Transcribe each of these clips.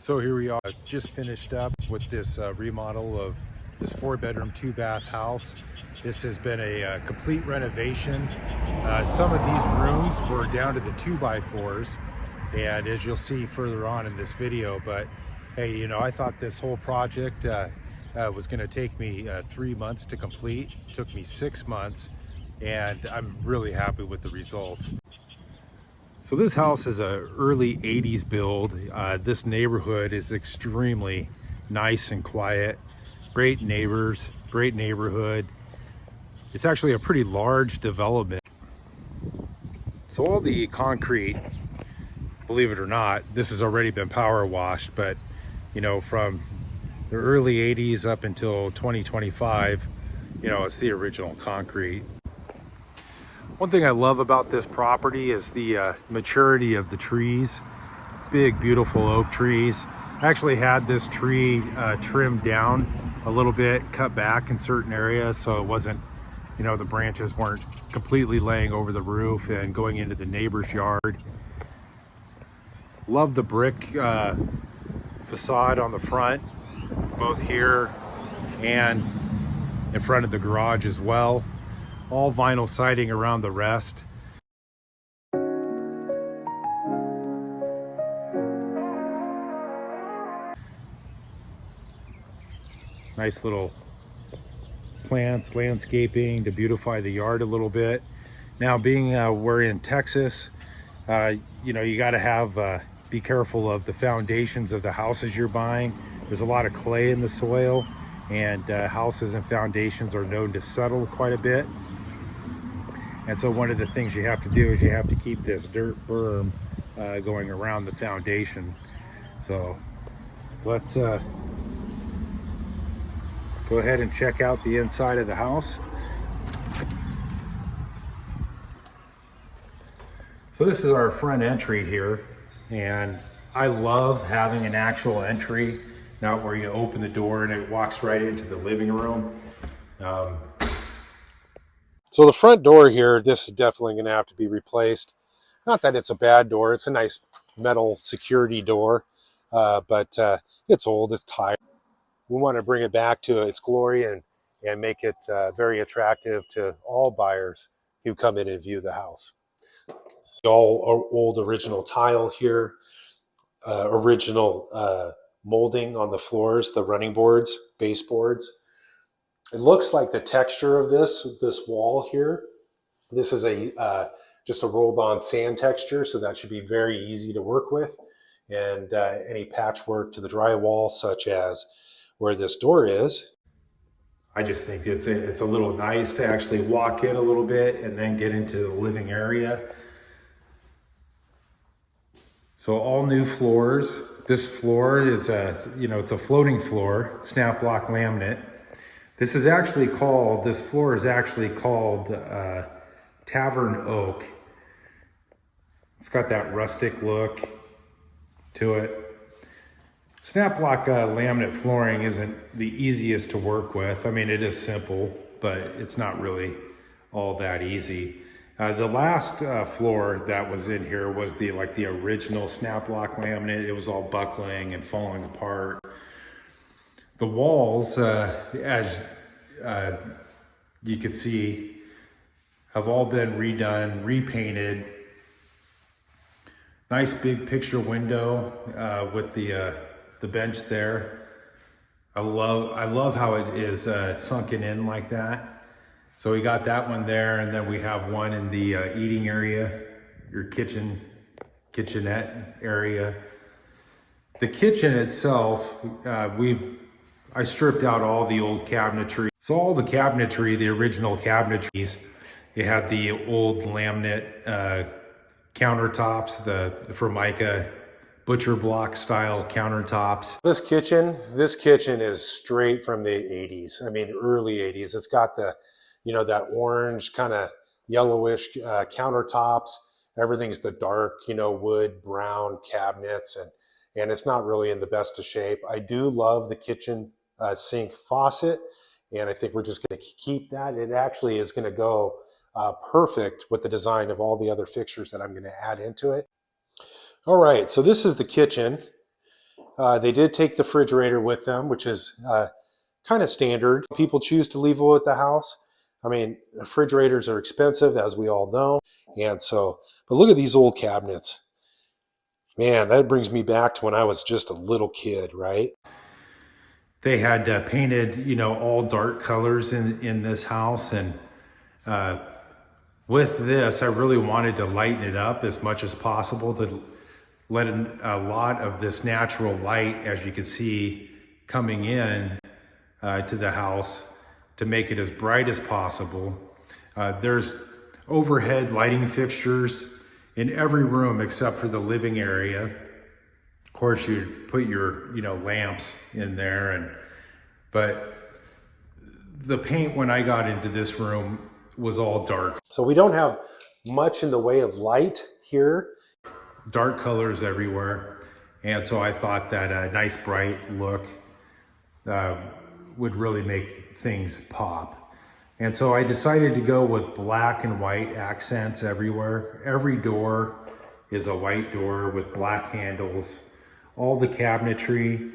So here we are, just finished up with this remodel of this 4-bedroom, 2-bath house. This has been a complete renovation. Some of these rooms were down to the 2x4s, and as you'll see further on in this video, but hey, you know, I thought this whole project was going to take me 3 months to complete. It took me 6 months, and I'm really happy with the results. So this house is a early 80s build. This neighborhood is extremely nice and quiet. Great neighbors, great neighborhood. It's actually a pretty large development. So all the concrete, believe it or not, this has already been power washed, but you know, from the early 80s up until 2025, you know, it's the original concrete. One thing I love about this property is the maturity of the trees. Big, beautiful oak trees. I actually had this tree trimmed down a little bit, cut back in certain areas, so it wasn't, you know, the branches weren't completely laying over the roof and going into the neighbor's yard. Love the brick facade on the front, both here and in front of the garage as well. All vinyl siding around the rest. Nice little plants, landscaping to beautify the yard a little bit. Now, being we're in Texas, you know, you got to have be careful of the foundations of the houses you're buying. There's a lot of clay in the soil, and houses and foundations are known to settle quite a bit. And so one of the things you have to do is you have to keep this dirt berm going around the foundation. So let's go ahead and check out the inside of the house. So this is our front entry here, and I love having an actual entry, not where you open the door and it walks right into the living room. So the front door here, this is definitely going to have to be replaced. Not that it's a bad door, it's a nice metal security door, but it's old, it's tired. We want to bring it back to its glory and make it very attractive to all buyers who come in and view the house. All old original tile here, original molding on the floors, the running boards, baseboards. It looks like the texture of this wall here. This is just a rolled on sand texture, so that should be very easy to work with. And any patchwork to the drywall, such as where this door is. I just think it's a little nice to actually walk in a little bit and then get into the living area. So all new floors. This floor is it's a floating floor, snap block laminate. This floor is actually called Tavern Oak. It's got that rustic look to it. Snap block laminate flooring isn't the easiest to work with. I mean, it is simple, but it's not really all that easy. The last floor that was in here was the original snap block laminate. It was all buckling and falling apart. The walls, as you can see, have all been redone, repainted. Nice big picture window with the bench there. I love how it is sunken in like that. So we got that one there, and then we have one in the eating area, your kitchenette area. The kitchen itself, I stripped out all the old cabinetry. So all the cabinetry, the original cabinetries, it had the old laminate countertops, the Formica butcher block style countertops. This kitchen is straight from the 80s. I mean, early 80s. It's got the, you know, that orange kind of yellowish countertops. Everything's the dark, you know, wood brown cabinets, and it's not really in the best of shape. I do love the kitchen sink faucet, and I think we're just going to keep that. It actually is going to go perfect with the design of all the other fixtures that I'm going to add into it. All right, so this is the kitchen, They did take the refrigerator with them, which is kind of standard. People choose to leave it at the house. I mean, refrigerators are expensive, as we all know. And so, but look at these old cabinets. Man, that brings me back to when I was just a little kid, right? They had painted, all dark colors in this house. And with this, I really wanted to lighten it up as much as possible to let a lot of this natural light, as you can see, coming in to the house to make it as bright as possible. There's overhead lighting fixtures in every room except for the living area. Of course, you put your, lamps in there, but the paint when I got into this room was all dark. So we don't have much in the way of light here. Dark colors everywhere. And so I thought that a nice bright look would really make things pop. And so I decided to go with black and white accents everywhere. Every door is a white door with black handles. All the cabinetry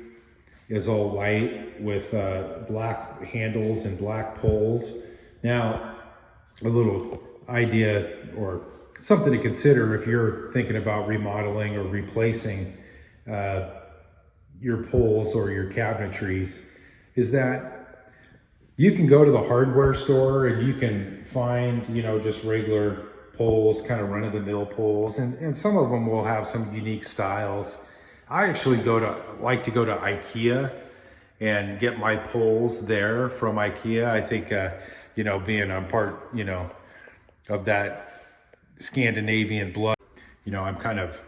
is all white with black handles and black poles. Now, a little idea or something to consider if you're thinking about remodeling or replacing your poles or your cabinetries is that you can go to the hardware store and you can find, just regular poles, kind of run-of-the-mill poles, and some of them will have some unique styles. I actually like to go to IKEA and get my poles there from IKEA. I think, being I'm part, of that Scandinavian blood, I'm kind of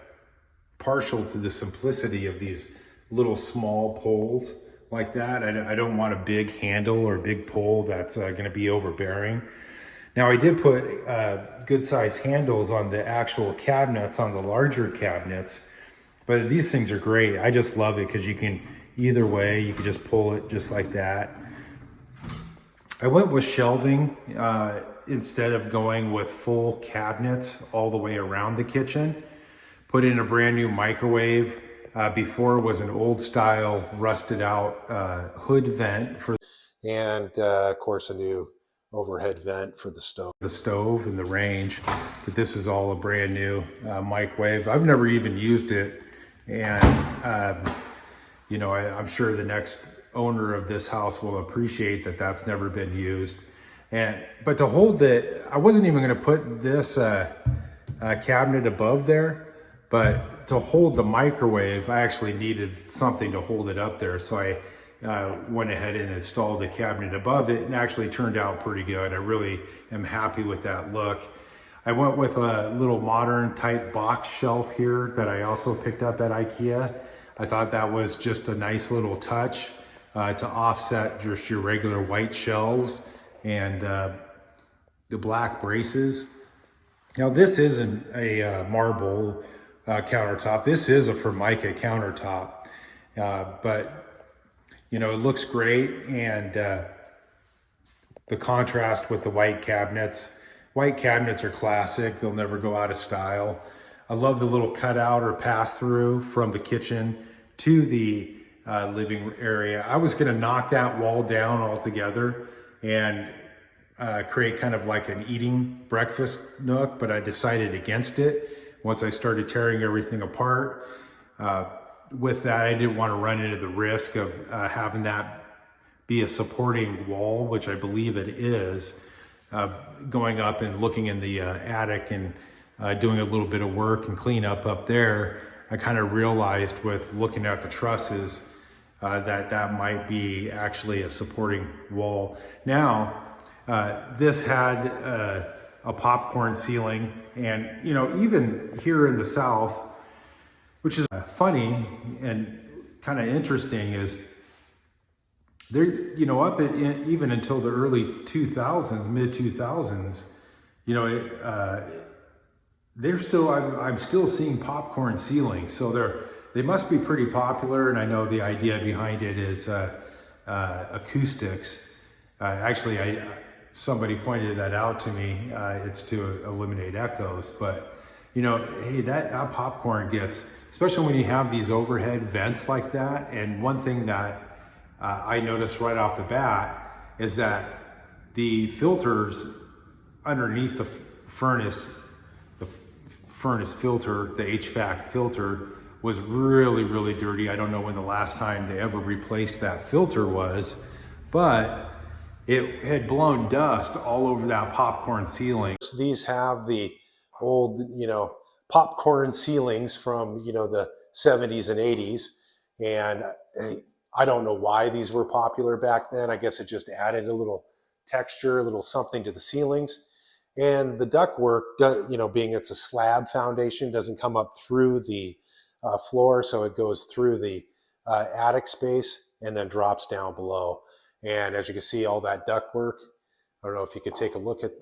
partial to the simplicity of these little small poles like that. I don't want a big handle or big pole that's going to be overbearing. Now, I did put good size handles on the actual cabinets, on the larger cabinets, but these things are great. I just love it because you can, either way, you can just pull it just like that. I went with shelving instead of going with full cabinets all the way around the kitchen. Put in a brand new microwave. Before it was an old style, rusted out hood vent and of course a new overhead vent for the stove and the range. But this is all a brand new microwave. I've never even used it, and I'm sure the next owner of this house will appreciate that that's never been used. But to hold it, I wasn't even going to put this cabinet above there, but to hold the microwave, I actually needed something to hold it up there. So I went ahead and installed the cabinet above it, and actually turned out pretty good. I really am happy with that look. I went with a little modern type box shelf here that I also picked up at IKEA. I thought that was just a nice little touch to offset just your regular white shelves and the black braces. Now, this isn't a marble countertop. This is a Formica countertop, but it looks great, and the contrast with the white cabinets. White cabinets are classic. They'll never go out of style. I love the little cutout or pass through from the kitchen to the living area. I was going to knock that wall down altogether and create kind of like an eating breakfast nook, but I decided against it once I started tearing everything apart. With that, I didn't want to run into the risk of having that be a supporting wall, which I believe it is, going up and looking in the attic and doing a little bit of work and cleanup up there. I kind of realized with looking at the trusses that might be actually a supporting wall. Now, this had a popcorn ceiling, and even here in the South, which is funny and kind of interesting, is there, up at, even until the early 2000s, mid 2000s, they're still, I'm still seeing popcorn ceilings. So they must be pretty popular. And I know the idea behind it is acoustics. Actually, somebody pointed that out to me. It's to eliminate echoes, but you know, hey, that popcorn gets, especially when you have these overhead vents like that. And one thing that I noticed right off the bat is that the filters underneath the furnace filter, the HVAC filter, was really, really dirty. I don't know when the last time they ever replaced that filter was, but it had blown dust all over that popcorn ceiling. These have the old, popcorn ceilings from, the 70s and 80s. And I don't know why these were popular back then. I guess it just added a little texture, a little something to the ceilings. And the ductwork, being it's a slab foundation, doesn't come up through the floor. So it goes through the attic space and then drops down below. And as you can see, all that ductwork, I don't know if you could take a look at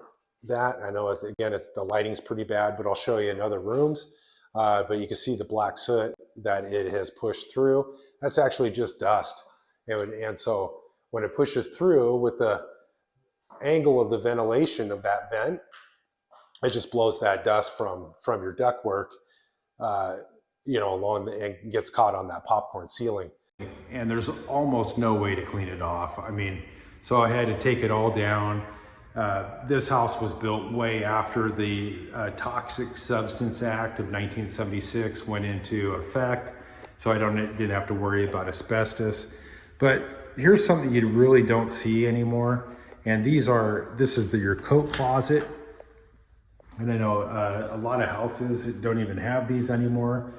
that. I know, again, the lighting's pretty bad, but I'll show you in other rooms. But you can see the black soot that it has pushed through. That's actually just dust. And so when it pushes through with the angle of the ventilation of that vent, it just blows that dust from your ductwork, along and gets caught on that popcorn ceiling. And there's almost no way to clean it off. I mean, so I had to take it all down. This house was built way after the Toxic Substance Act of 1976 went into effect, so I didn't have to worry about asbestos. But here's something you really don't see anymore, and this is your coat closet. And I know a lot of houses don't even have these anymore,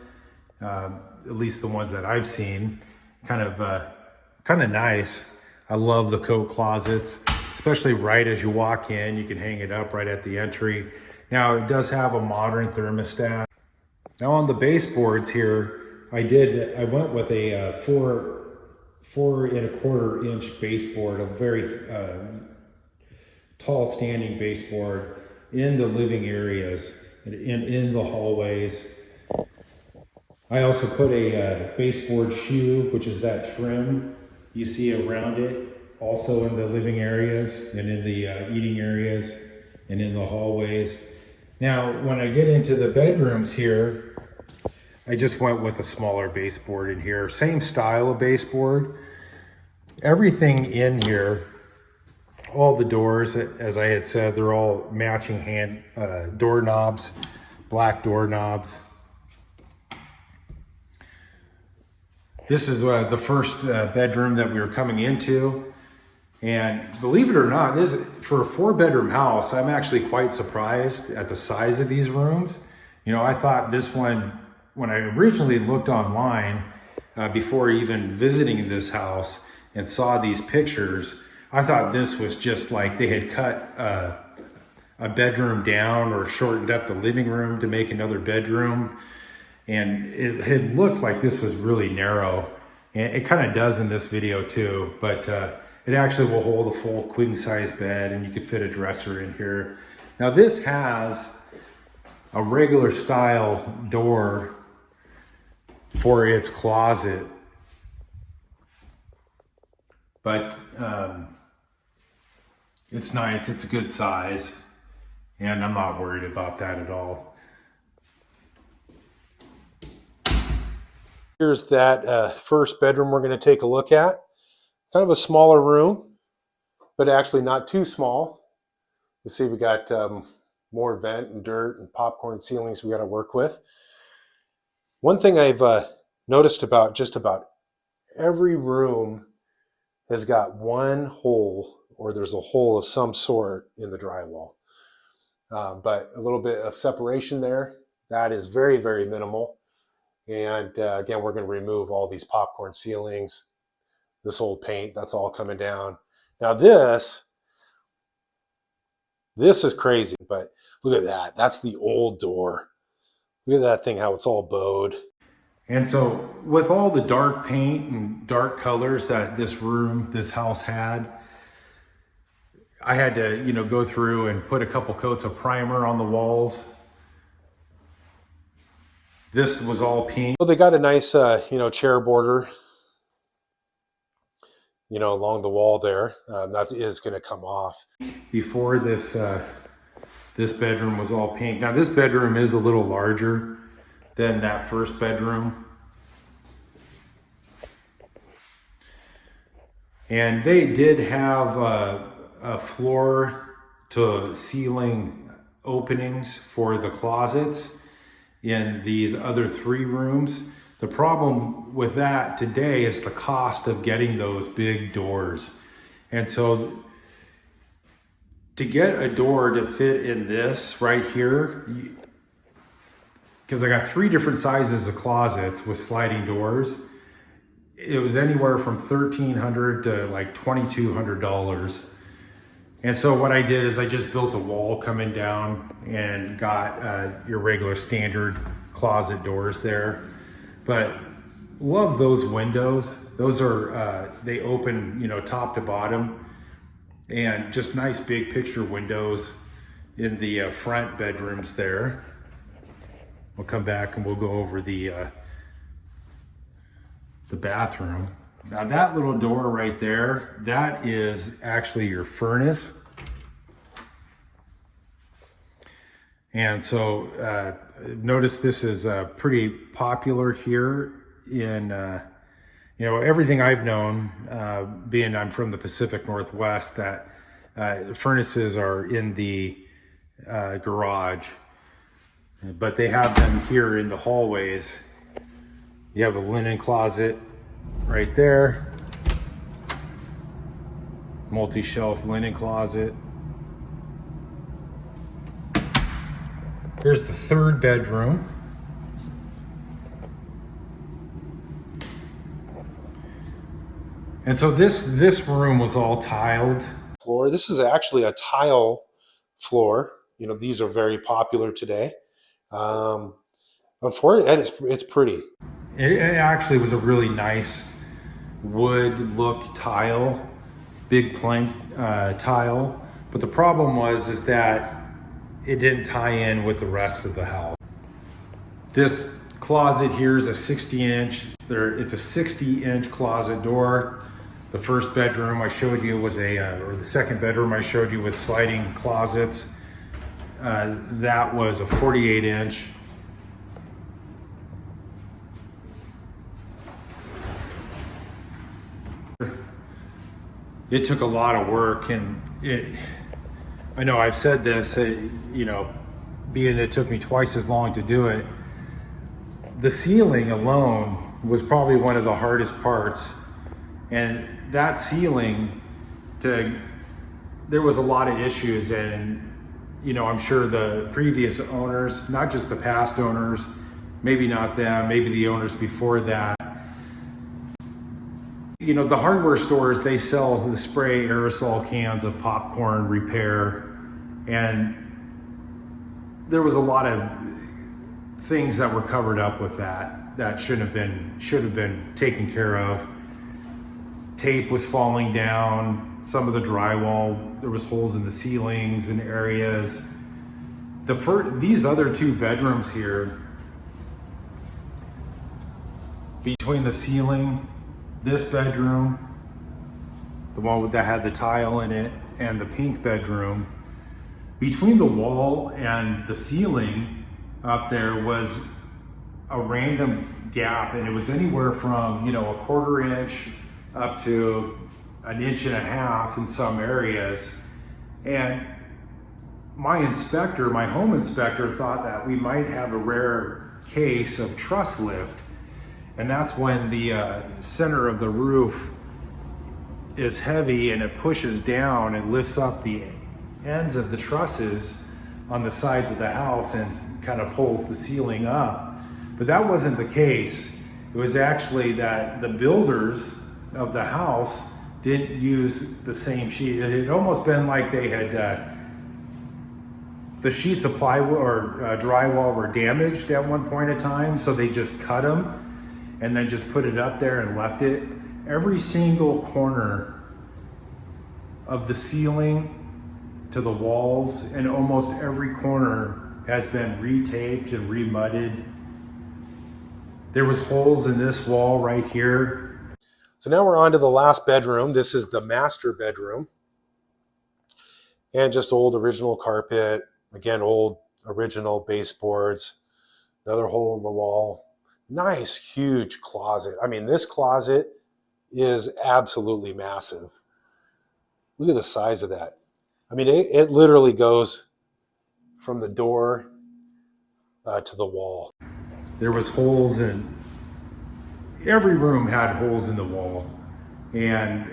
at least the ones that I've seen. Kind of nice. I love the coat closets, especially right as you walk in. You can hang it up right at the entry. Now it does have a modern thermostat. Now on the baseboards here, I went with a 4 1/4 inch baseboard, a very tall standing baseboard in the living areas and in the hallways. I also put a baseboard shoe, which is that trim you see around it, also in the living areas and in the eating areas and in the hallways. Now, when I get into the bedrooms here, I just went with a smaller baseboard in here. Same style of baseboard. Everything in here, all the doors, as I had said, they're all matching doorknobs, black doorknobs. This is the first bedroom that we were coming into. And believe it or not, for a 4-bedroom house, I'm actually quite surprised at the size of these rooms. I thought this one, when I originally looked online, before even visiting this house and saw these pictures, I thought this was just like they had cut a bedroom down or shortened up the living room to make another bedroom. And it had looked like this was really narrow. And it kind of does in this video too, but it actually will hold a full queen size bed, and you could fit a dresser in here. Now this has a regular style door for its closet, but it's nice, it's a good size, and I'm not worried about that at all. Here's that first bedroom we're going to take a look at. Kind of a smaller room, but actually not too small. You see we got more vent and dirt and popcorn ceilings we got to work with. One thing I've noticed about just about every room has got one hole, or there's a hole of some sort in the drywall. But a little bit of separation there. That is very, very minimal. And again, we're going to remove all these popcorn ceilings, this old paint, that's all coming down. Now this is crazy, but look at that. That's the old door. Look at that thing, how it's all bowed. And so with all the dark paint and dark colors that this house had, I had to, go through and put a couple coats of primer on the walls. This was all pink. Well, they got a nice, chair border, along the wall there. That is going to come off. Before this This bedroom was all pink. Now this bedroom is a little larger than that first bedroom. And they did have a floor to ceiling openings for the closets in these other 3 rooms. The problem with that today is the cost of getting those big doors. And so to get a door to fit in this right here, because I got 3 different sizes of closets with sliding doors, it was anywhere from $1,300 to like $2,200. And so what I did is I just built a wall coming down and got your regular standard closet doors there. But love those windows. Those are, they open, you know, top to bottom, and just nice big picture windows in the front bedrooms there. We'll come back and we'll go over the bathroom. Now that little door right there, that is actually your furnace. And so notice this is pretty popular here in, you know, everything I've known, being I'm from the Pacific Northwest, that furnaces are in the garage, but they have them here in the hallways. You have a linen closet right there, multi-shelf linen closet. Here's the 3rd bedroom. And so this room was all tiled. Floor. This is actually a tile floor. You know, these are very popular today. It's pretty. It actually was a really nice wood look tile, big plank tile. But the problem is that it didn't tie in with the rest of the house. This closet here is a 60-inch. It's a 60-inch closet door. The first bedroom I showed you was or the second bedroom I showed you with sliding closets. That was a 48-inch. It took a lot of work, and I know I've said this, you know, being it took me twice as long to do it. The ceiling alone was probably one of the hardest parts. And that ceiling, there was a lot of issues, and, you know, I'm sure the previous owners, not just the past owners, maybe not them, maybe the owners before that, you know, the hardware stores, they sell the spray aerosol cans of popcorn repair, and there was a lot of things that were covered up with that should have been taken care of. Tape was falling down, some of the drywall, there was holes in the ceilings and areas. These other 2 bedrooms here, between the ceiling, this bedroom, the one that had the tile in it, and the pink bedroom, between the wall and the ceiling up there was a random gap, and it was anywhere from, you know, a 1/4 inch up to 1.5 inches in some areas. And my home inspector thought that we might have a rare case of truss lift. And that's when the center of the roof is heavy and it pushes down and lifts up the ends of the trusses on the sides of the house and kind of pulls the ceiling up. But that wasn't the case. It was actually that the builders of the house didn't use the same sheet. It had almost been like they had, the sheets of plywood or drywall were damaged at one point in time, so they just cut them and then just put it up there and left it. Every single corner of the ceiling to the walls and almost every corner has been retaped and remudded. There was holes in this wall right here. So now we're on to the last bedroom. This is the master bedroom. And just old original carpet, Again, old original baseboards, another hole in the wall. Nice, huge closet. I mean, this closet is absolutely massive. Look at the size of that. I mean, it literally goes from the door to the wall. There was holes in every room, had holes in the wall, and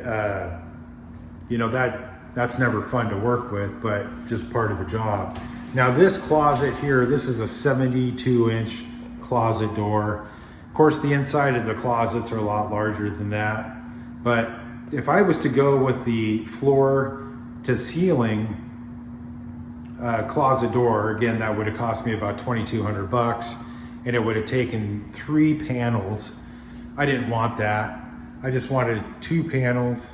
that's never fun to work with, but just part of the job. Now this closet here, this is a 72-inch closet door. Of course, the inside of the closets are a lot larger than that, but if I was to go with the floor to ceiling closet door, again, that would have cost me about $2,200, and it would have taken 3 panels. I didn't want that. I just wanted 2 panels.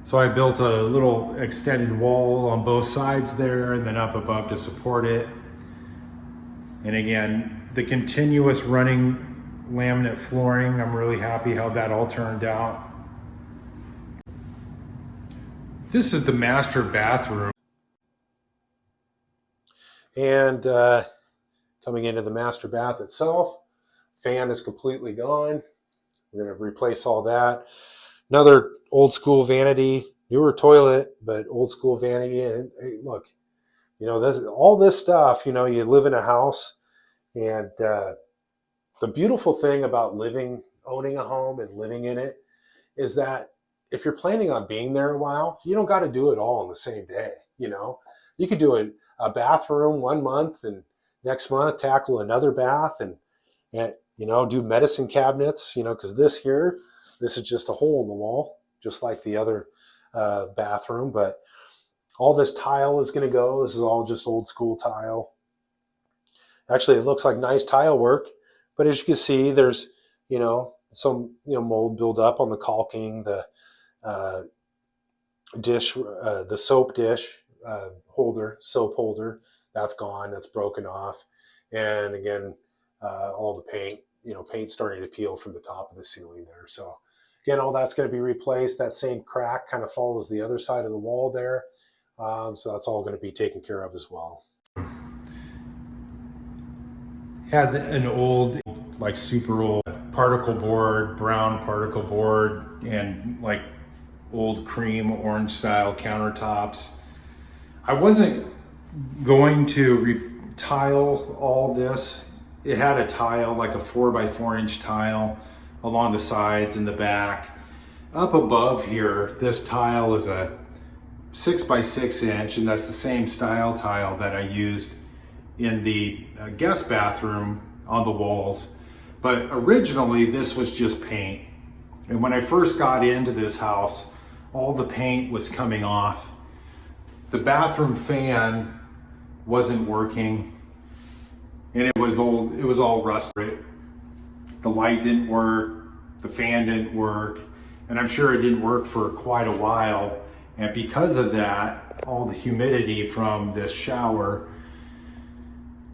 So I built a little extended wall on both sides there, and then up above to support it. And again, the continuous running laminate flooring, I'm really happy how that all turned out. This is the master bathroom. And coming into the master bath itself, fan is completely gone. We're going to replace all that. Another old school vanity, newer toilet, but old school vanity. And hey, look, all this stuff, you live in a house, and the beautiful thing about owning a home and living in it is that if you're planning on being there a while, you don't got to do it all in the same day. You could do a bathroom 1 month, and next month tackle another bath, and do medicine cabinets, because this is just a hole in the wall, just like the other bathroom. But all this tile is going to go. This is all just old school tile. Actually, it looks like nice tile work, but as you can see, there's some mold buildup on the caulking, the dish, the soap dish soap holder, that's gone, that's broken off. And again, all the paint starting to peel from the top of the ceiling there. So again, all that's going to be replaced. That same crack kind of follows the other side of the wall there. So that's all going to be taken care of as well. Had an old, like super old particle board, brown particle board, and like old cream orange style countertops. I wasn't going to tile all this. It had a tile, like a 4x4 inch tile along the sides and the back. Up above here, this tile is a 6x6 inch, and that's the same style tile that I used in the guest bathroom on the walls. But originally this was just paint. And when I first got into this house, all the paint was coming off. The bathroom fan wasn't working, and it was all rusted. The light didn't work, the fan didn't work, and I'm sure it didn't work for quite a while. And because of that, all the humidity from this shower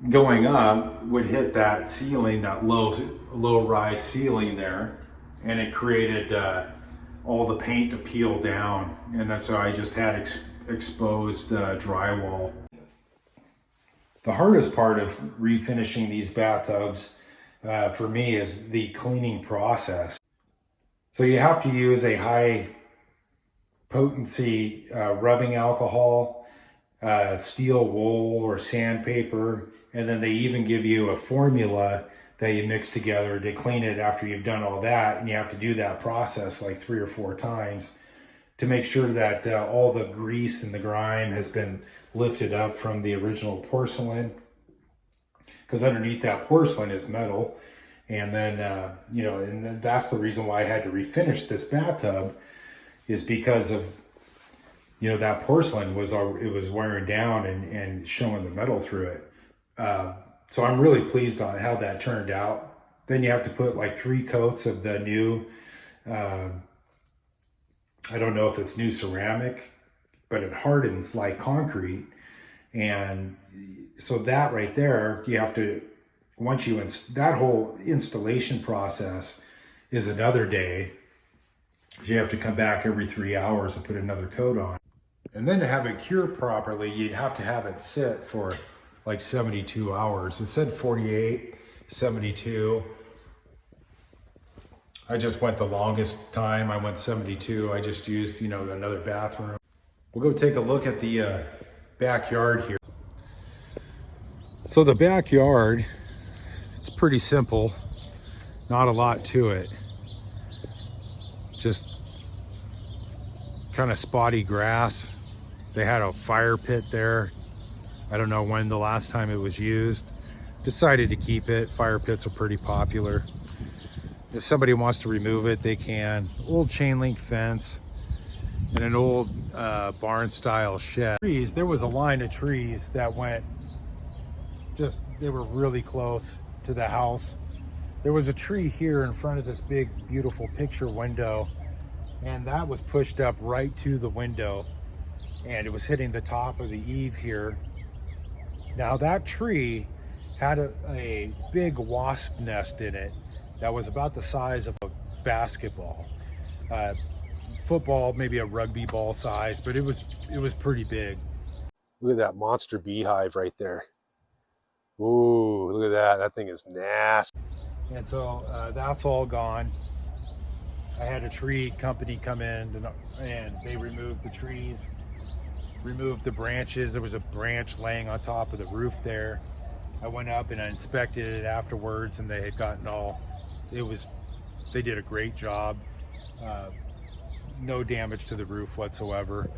going up would hit that ceiling, that low rise ceiling there, and it created all the paint to peel down. And that's why I just had exposed drywall. The hardest part of refinishing these bathtubs for me is the cleaning process. So you have to use a high potency rubbing alcohol, steel wool or sandpaper, and then they even give you a formula that you mix together to clean it after you've done all that. And you have to do that process like 3 or 4 times to make sure that all the grease and the grime has been lifted up from the original porcelain, because underneath that porcelain is metal. And then and that's the reason why I had to refinish this bathtub, is because of that porcelain was wearing down and showing the metal through it. So I'm really pleased on how that turned out. Then you have to put like 3 coats of the new, I don't know if it's new ceramic, but it hardens like concrete. And so that right there, you have to, that whole installation process is another day. You have to come back every 3 hours and put another coat on. And then to have it cure properly, you'd have to have it sit for like 72 hours. It said 48, 72. I just went the longest time. I went 72. I just used, you know, another bathroom. We'll go take a look at the backyard here. So the backyard, it's pretty simple. Not a lot to it. Just kind of spotty grass. They had a fire pit there. I don't know when the last time it was used. Decided to keep it. Fire pits are pretty popular. If somebody wants to remove it, they can. Old chain link fence and an old barn style shed. Trees, there was a line of trees that went they were really close to the house. There was a tree here in front of this big, beautiful picture window, and that was pushed up right to the window, and it was hitting the top of the eave here. Now that tree had a big wasp nest in it that was about the size of a basketball. Football, maybe a rugby ball size, but it was pretty big. Look at that monster beehive right there. Ooh, look at that. That thing is nasty. And so that's all gone. I had a tree company come in and they removed the trees, removed the branches. There was a branch laying on top of the roof there. I went up and I inspected it afterwards, and they had gotten they did a great job. No damage to the roof whatsoever.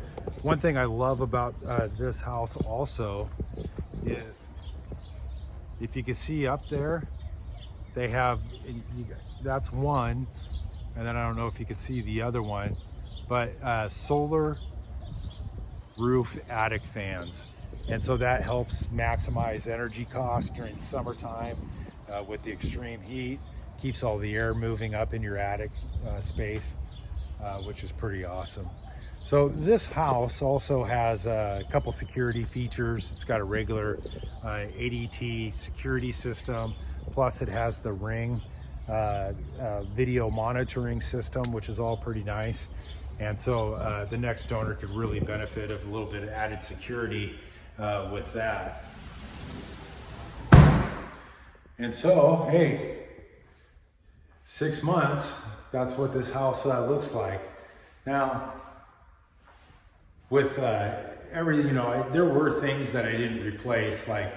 One thing I love about this house also is, if you can see up there, they have, that's one, and then I don't know if you can see the other one, but solar roof attic fans. And so that helps maximize energy costs during the summertime with the extreme heat. Keeps all the air moving up in your attic space, which is pretty awesome. So this house also has a couple security features. It's got a regular ADT security system, plus it has the Ring video monitoring system, which is all pretty nice. And so the next owner could really benefit of a little bit of added security with that. And so, hey, 6 months, that's what this house looks like. Now, with everything, you know, there were things that I didn't replace, like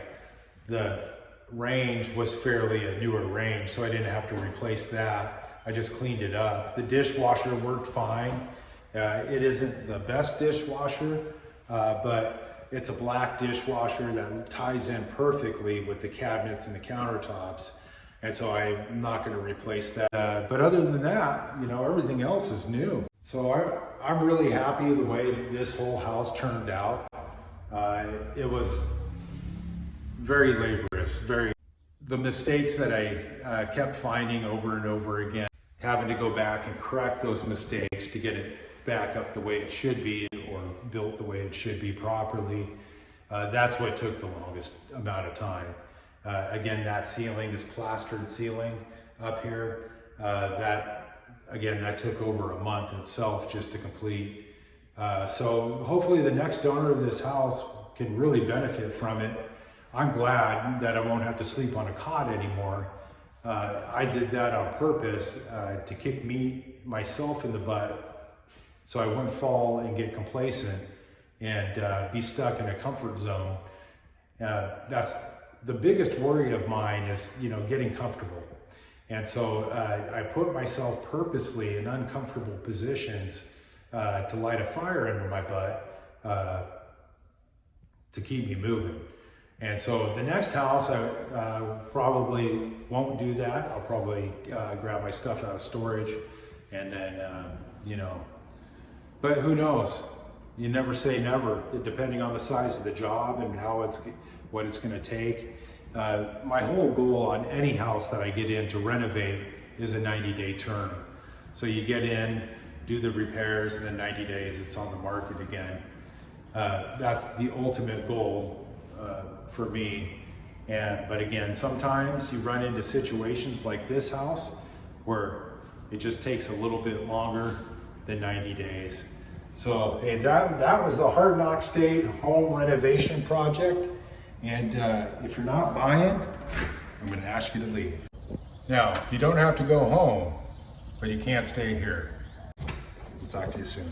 the range was fairly a newer range, so I didn't have to replace that. I just cleaned it up. The dishwasher worked fine. It isn't the best dishwasher, but it's a black dishwasher that ties in perfectly with the cabinets and the countertops. And so I'm not going to replace that. But other than that, you know, everything else is new. So I'm really happy the way that this whole house turned out. It was very laborious, the mistakes that I kept finding over and over again, having to go back and correct those mistakes to get it back up the way it should be, or built the way it should be properly. That's what took the longest amount of time. Again, that ceiling, this plastered ceiling up here, that took over a month itself just to complete. So hopefully the next owner of this house can really benefit from it. I'm glad that I won't have to sleep on a cot anymore. I did that on purpose to kick myself in the butt so I wouldn't fall and get complacent and be stuck in a comfort zone. That's the biggest worry of mine, is, you know, getting comfortable. And so I put myself purposely in uncomfortable positions to light a fire under my butt to keep me moving. And so the next house, I probably won't do that. I'll probably grab my stuff out of storage and then, you know, but who knows? You never say never, depending on the size of the job and what it's going to take. My whole goal on any house that I get in to renovate is a 90-day term. So you get in, do the repairs, and then 90 days it's on the market again. That's the ultimate goal for me. But again, sometimes you run into situations like this house where it just takes a little bit longer than 90 days. So hey, that was the Hard Knock State home renovation project. And if you're not buying, I'm going to ask you to leave. Now, you don't have to go home, but you can't stay here. We'll talk to you soon.